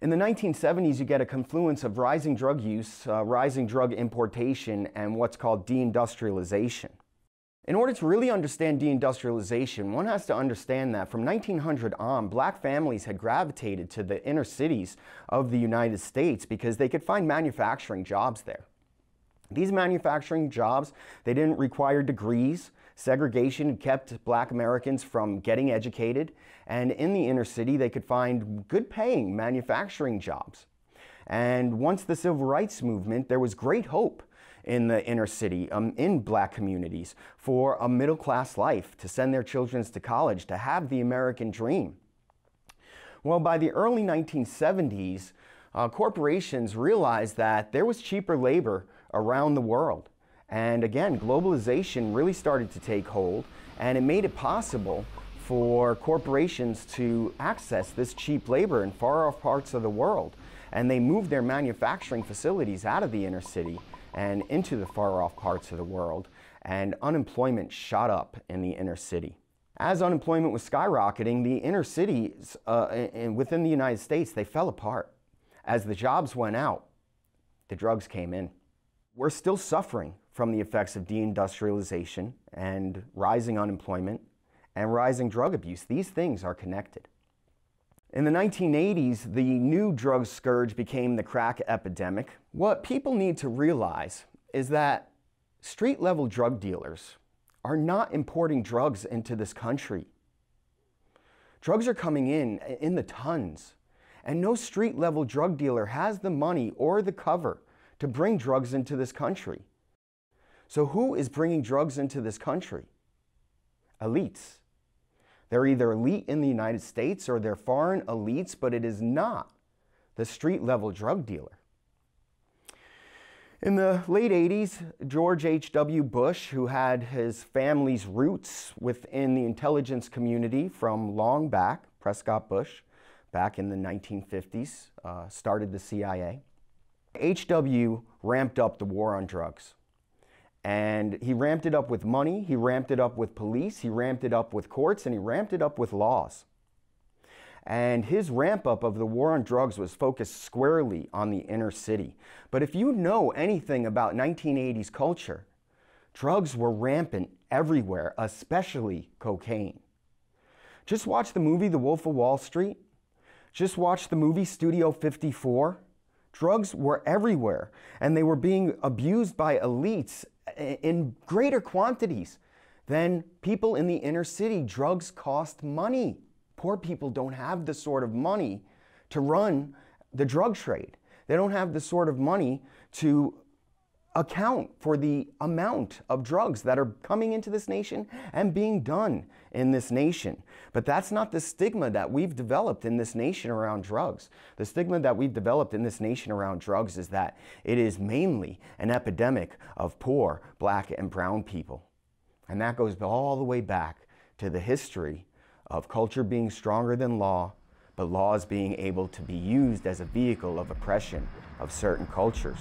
In the 1970s, you get a confluence of rising drug use, rising drug importation, and what's called deindustrialization. In order to really understand deindustrialization, one has to understand that from 1900 on, black families had gravitated to the inner cities of the United States because they could find manufacturing jobs there. These manufacturing jobs, they didn't require degrees. Segregation kept black Americans from getting educated, and in the inner city they could find good paying manufacturing jobs. And once the civil rights movement, there was great hope in the inner city, in black communities, for a middle class life, to send their children to college, to have the American dream. Well, by the early 1970s, corporations realized that there was cheaper labor around the world. And again, globalization really started to take hold, and it made it possible for corporations to access this cheap labor in far-off parts of the world. And they moved their manufacturing facilities out of the inner city and into the far-off parts of the world, and unemployment shot up in the inner city. As unemployment was skyrocketing, the inner cities within the United States, they fell apart. As the jobs went out, the drugs came in. We're still suffering from the effects of deindustrialization and rising unemployment and rising drug abuse. These things are connected. In the 1980s, the new drug scourge became the crack epidemic. What people need to realize is that street-level drug dealers are not importing drugs into this country. Drugs are coming in the tons, and no street-level drug dealer has the money or the cover to bring drugs into this country. So who is bringing drugs into this country? Elites. They're either elite in the United States or they're foreign elites, but it is not the street-level drug dealer. In the late 80s, George H.W. Bush, who had his family's roots within the intelligence community from long back, Prescott Bush, back in the 1950s, started the CIA. H.W. ramped up the war on drugs. And he ramped it up with money, he ramped it up with police, he ramped it up with courts, and he ramped it up with laws. And his ramp up of the war on drugs was focused squarely on the inner city. But if you know anything about 1980s culture, drugs were rampant everywhere, especially cocaine. Just watch the movie The Wolf of Wall Street. Just watch the movie Studio 54. Drugs were everywhere, and they were being abused by elites in greater quantities than people in the inner city. Drugs cost money. Poor people don't have the sort of money to run the drug trade. They don't have the sort of money to account for the amount of drugs that are coming into this nation and being done in this nation. But that's not the stigma that we've developed in this nation around drugs. The stigma that we've developed in this nation around drugs is that it is mainly an epidemic of poor black and brown people. And that goes all the way back to the history of culture being stronger than law, but laws being able to be used as a vehicle of oppression of certain cultures.